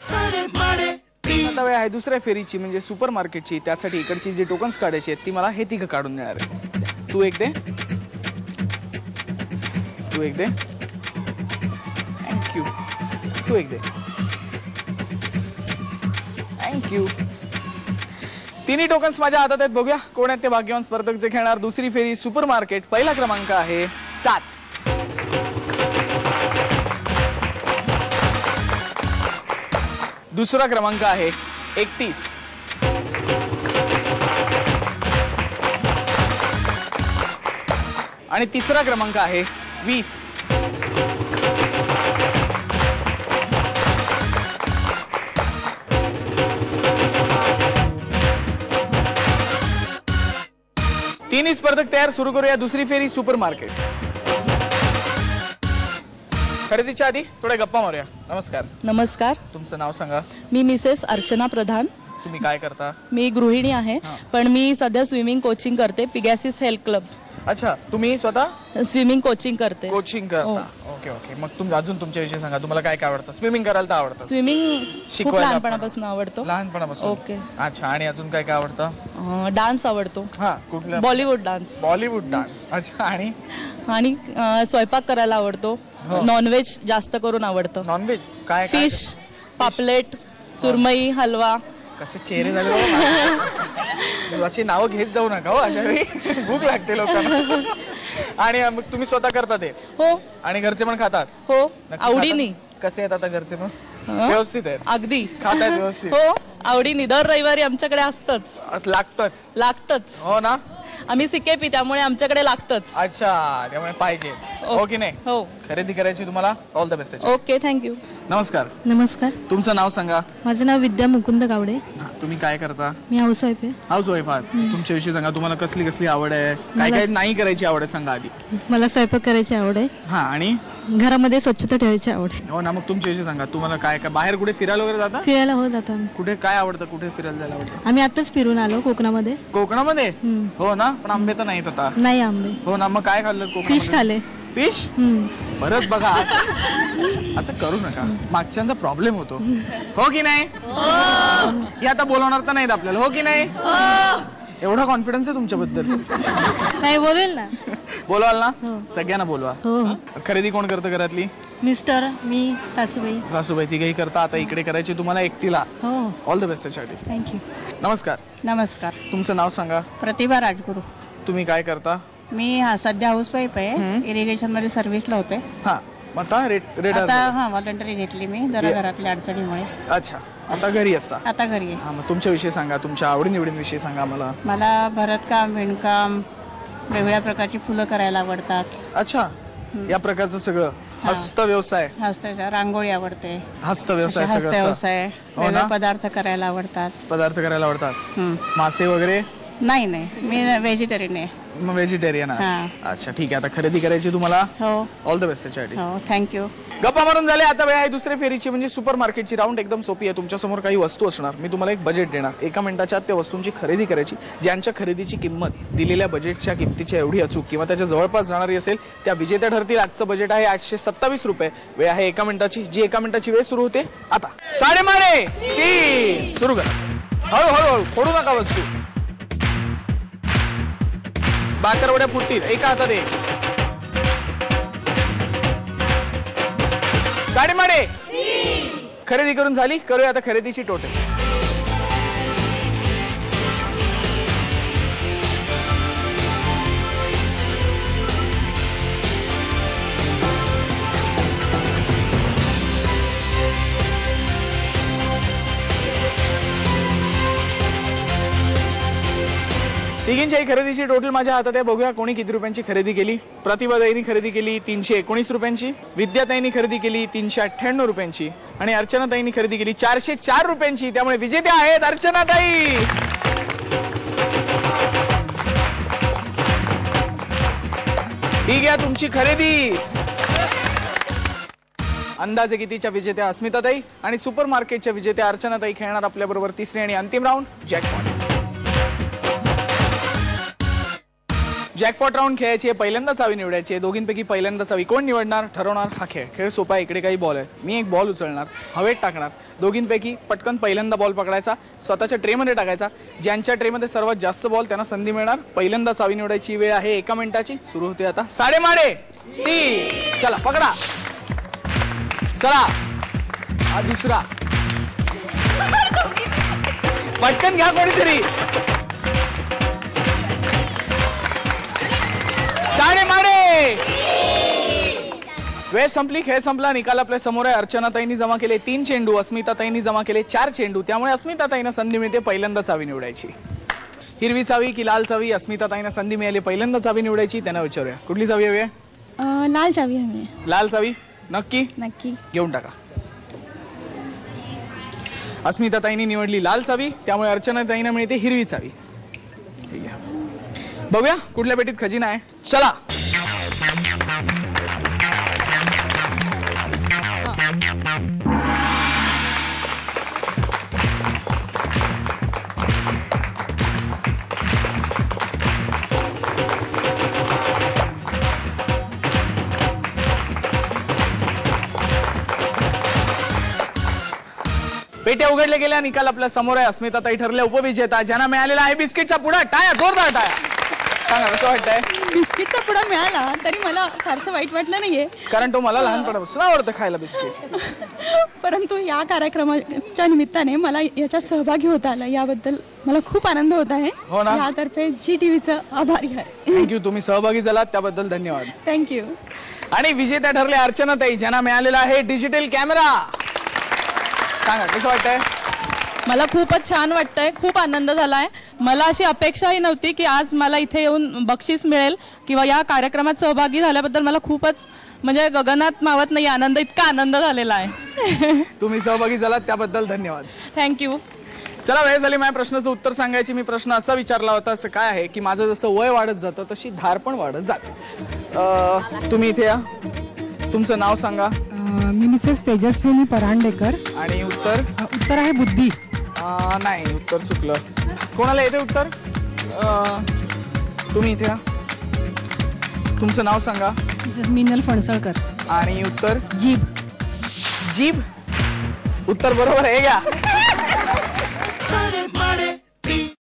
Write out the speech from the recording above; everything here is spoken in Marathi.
आता वेळ आहे दुसऱ्या फेरीची म्हणजे सुपर मार्केटची. त्यासाठी इकडची जी टोकन्स काढायची आहेत ती मला हे तिघ काढून देणार आहे. तू एक दे, तू एक दे, थँक्यू, तू एक दे, थँक्यू. तिन्ही टोकन्स माझ्या हातात आहेत. बघूया कोण आहेत ते भाग्यवान स्पर्धक जे खेळणार दुसरी फेरी सुपर मार्केट. पहिला क्रमांक आहे 7. दुसरा क्रमांक आहे 31. आणि तिसरा क्रमांक आहे 20. तिन्ही स्पर्धक तयार. सुरू करूया दुसरी फेरी सुपर मार्केट. खरेदीच्या आधी थोड्या गप्पा मारूया. नमस्कार. नमस्कार. तुमचं नाव सांगा. मी मिसेस अर्चना प्रधान. तुम्ही काय करता? मी गृहिणी आहे, पण मी सध्या स्विमिंग कोचिंग करते पिगॅसिस हेल्थ क्लब. अच्छा, तुम्ही स्वतः स्विमिंग कोचिंग करते. कोचिंग करता. Okay okay. मग तुम्ही अजून तुमच्याविषयी सांगा. तुम्हाला काय काय आवडतं? स्विमिंग करायला तर आवडतं? स्विमिंग शिकवायला लहानपणापासून आवडतो. लहानपणापासून. ओके. अच्छा. आणि अजून काय काय आवडतं? डान्स आवडतो. हा, कुठला? बॉलिवूड डान्स. बॉलिवूड डान्स. अच्छा. आणि स्वयंपाक करायला आवडतो. नॉनव्हेज जास्त करून आवडतं. नॉनव्हेज काय? फिश, पापलेट, सुरमई, हलवा. कसे चेहरे झाले बाबा. अशी नावं घेत जाऊ नका हो अशा वेळी. भूक लागते लोकांना. आणि मग तुम्ही स्वतः करता ते? हो. आणि घरचे पण खातात? हो, आवडीने. कसे आहेत आता घरचे पण? व्यवस्थित आहेत? अगदी खातात व्यवस्थित? हो, आवडीने. दर रविवारी आमच्याकडे असतच. लागतच. हो ना. आम्ही सिकेपी त्यामुळे आमच्याकडे लागतच. अच्छा, त्यामुळे पाहिजेच. हो की नाही? हो. खरेदी करायची तुम्हाला. All the best. Okay, thank you. नमस्कार. नमस्कार. तुमचं नाव सांगा. माझं नाव विद्या मुकुंद गावडे. तुम्ही काय करता? मी हाऊसवाईफ आहे. हाऊसवाईफ आहात. तुमच्याविषयी सांगा. तुम्हाला कसली कसली आवड आहे? काय काय नाही करायची आवड आहे सांगा आधी. मला स्वयंपाक करायची आवड आहे. हा. आणि घरामध्ये स्वच्छता ठेवायची आवड आहे. हो ना. मग तुमच्याविषयी सांगा. तुम्हाला काय काय बाहेर कुठे फिरायला वगैरे जाता? फिरायला हो जातो आम्ही. कुठे काय आवडतं? कुठे फिरायला जायला आवडतं? आम्ही आताच फिरून आलो कोकणामध्ये. कोकणामध्ये? हो ना. पण आंबे तर नाहीत आता. नाही आंबे. हो ना. मग काय खाल्लं कोकणात? फिश खाले. फिश? परत बघा असं करू नका. मागच्यांचा प्रॉब्लेम होतो. हो की नाही? हे आता बोलवणार तर नाहीत आपल्याला. हो की नाही? एवढा कॉन्फिडन्स आहे तुमच्याबद्दल? नाही बोलेल ना. बोलवाल ना? सगळ्यांना बोलवा. हो. खरेदी कोण करतं घरातली? मिस्टर, मी, सासूबाई. सासूबाई तिघही करता. आता इकडे करायची तुम्हाला एकटीला. हो. ऑल द बेस्ट त्यासाठी. थँक्यू. नमस्कार. नमस्कार. तुमचं नाव सांगा. प्रतिभा राजगुरू. तुम्ही काय करता? मी सध्या हाऊसवाईफ आहे. इरिगेशन मध्ये सर्व्हिसला होते. हा. आता रेट आता व्हॉलंटरी घेतली मी जरा घरातल्या अडचणीमुळे. अच्छा. आता घरी असता? आता घरी आहे. हा. मग तुमच्याविषयी सांगा. तुमच्या आवडीनिवडींविषयी सांगा मला. मला भरतकाम, विणकाम, वेगवेगळ्या प्रकारची फुलं करायला आवडतात. अच्छा. या प्रकारचं सगळं हस्त व्यवसाय. रांगोळी आवडते. हस्त व्यवसाय हस्त सगळं. व्यवसाय. वेगळे पदार्थ करायला आवडतात. पदार्थ करायला आवडतात. मासे वगैरे? नाही मी व्हेजिटेरियन आहे. मग व्हेजिटेरियन आहे. अच्छा ठीक आहे. आता खरेदी करायची तुम्हाला. हो. ऑल द बेस्ट त्यासाठी. हो. थँक्यू. गप्पा मारून झाले. आता वेळ आहे दुसऱ्या फेरीची म्हणजे सुपर मार्केटची. राऊंड एकदम सोपी आहे. तुमच्या समोर काही वस्तू असणार. मी तुम्हाला एक बजेट देणार. 1 मिनिटाच्या आत त्या वस्तूंची खरेदी करायची. ज्यांच्या खरेदीची किंमत दिलेल्या बजेटच्या किमतीच्या एवढी अचूक किंवा त्याच्या जवळपास जाणारी असेल त्या विजेत्या ठरतील. आजचं बजेट आहे 827 रुपये. वेळ आहे 1 मिनिटाची. जी 1 मिनिटाची वेळ सुरू होते आता. 3:30 सुरू करा. हळूहळू फोडू नका वस्तू. बाकरवड्या फुटतील. एका हातात एक. 3:30 खरेदी करून झाली. करूया आता खरेदीची टोटल. तिघींच्याही खरेदीची टोटल माझ्या हातात आहे. बघूया कोणी किती रुपयांची खरेदी केली. प्रतिभाताईंनी खरेदी केली 319 रुपयांची. विद्याताईंनी खरेदी केली 398 रुपयांची. आणि अर्चनाताईंनी खरेदी केली 404 रुपयांची. त्यामुळे विजेत्या आहेत अर्चनाताई. ठीक आहे तुमची खरेदी. अंदाजे कितीच्या विजेत्या अस्मिताताई आणि सुपर मार्केटच्या विजेत्या अर्चनाताई खेळणार आपल्या बरोबर तिसरी आणि अंतिम राऊंड जॅकपॉट. जॅकपॉट राऊंड खेळायची आहे, पहिल्यांदा चावी निवडायची आहे. दोघींपैकी पहिल्यांदा चावी कोण निवडणार ठरवणार हा खेळ सोपा आहे. इकडे काही बॉल आहेत, मी एक बॉल उचलणार, हवेत टाकणार. दोघींपैकी पटकन पहिल्यांदा बॉल पकडायचा, स्वतःच्या ट्रेमध्ये टाकायचा. ज्यांच्या ट्रेमध्ये सर्वात जास्त बॉल त्यांना संधी मिळणार. पहिल्यांदा चावी निवडायची वेळ आहे 1 मिनिटाची. सुरू होते आता. साडेमाडे 3. चला पकडा, चला हा दुसरा. पटकन घ्या कोणीतरी. साडेमाडे. वेळ संपली, खेळ संपला. निकाल आपल्या समोर आहे. अर्चनाताईंनी जमा केले 3 चेंडू, अस्मिताताईंनी जमा केले 4 चेंडू. त्यामुळे अस्मिताताईंना संधी मिळते पहिल्यांदा चावी निवडायची. हिरवी चावी की लाल चावी? अस्मिताताईंना संधी मिळाली पहिल्यांदा चावी निवडायची. त्यांना विचारूया कुठली चावी हवी आहे? लाल चावी हवी. लाल चावी नक्की? नक्की. घेऊन टाका. अस्मिताताईंनी निवडली लाल चावी, त्यामुळे अर्चनाताईंना मिळते हिरवी चावी. ठीक आहे, बघूया कुठल्या पेटीत खजिना आहे. चला. पेट्या उघडल्या गेल्या. निकाल आपल्या समोर आहे. अस्मिताताई ठरल्या उपविजेता. ज्यांना मिळालेला आहे बिस्किटचा पुडा. टाळ्या, जोरदार टाळ्या. सांगा कसं वाटतंय? बिस्किटचा पुडा मिळाला तरी मला फारसं वाईट वाटलं नाहीये, कारण तो मला लहानपणापासून आवडतं खायला बिस्किट. परंतु या कार्यक्रमाच्या निमित्ताने मला याच्यात सहभागी होता आला, याबद्दल मला खूप आनंद होत आहे. हो ना? यातर्फे जी टीव्हीचं आभारी आहे. थँक्यू, तुम्ही सहभागी झालात त्याबद्दल धन्यवाद. थँक्यू. आणि विजेत्या ठरल्या अर्चनाताई, ज्यांना मिळालेला आहे डिजिटल कॅमेरा. सांगा कसं वाटतंय? मला खूपच छान वाटतंय, खूप आनंद झालाय. मला अशी अपेक्षाही नव्हती की आज मला इथे येऊन बक्षीस मिळेल किंवा या कार्यक्रमात सहभागी झाल्याबद्दल मला खूपच म्हणजे गगनात मावत नाही आनंद, इतका आनंद झालेला आहे. तुम्ही सहभागी झालात त्याबद्दल धन्यवाद. थँक्यू. चला, वेळ झाली माझ्या प्रश्नाचं उत्तर सांगायची. मी प्रश्न असा विचारला होता, असं काय आहे की माझं जसं वय वाढत जातं तशी धार पण वाढत जाते. तुम्ही इथे या, तुमचं नाव सांगा. मी मिसेस तेजस्विनी परांडेकर. आणि उत्तर? उत्तर आहे बुद्धी. नाही, उत्तर चुकलं. कोणाला येते उत्तर? तुम्ही इथे या, तुमचं नाव सांगा. मिसेस मिनल फणसळकर. आणि उत्तर? जीभ. जीभ उत्तर बरोबर आहे. घ्या.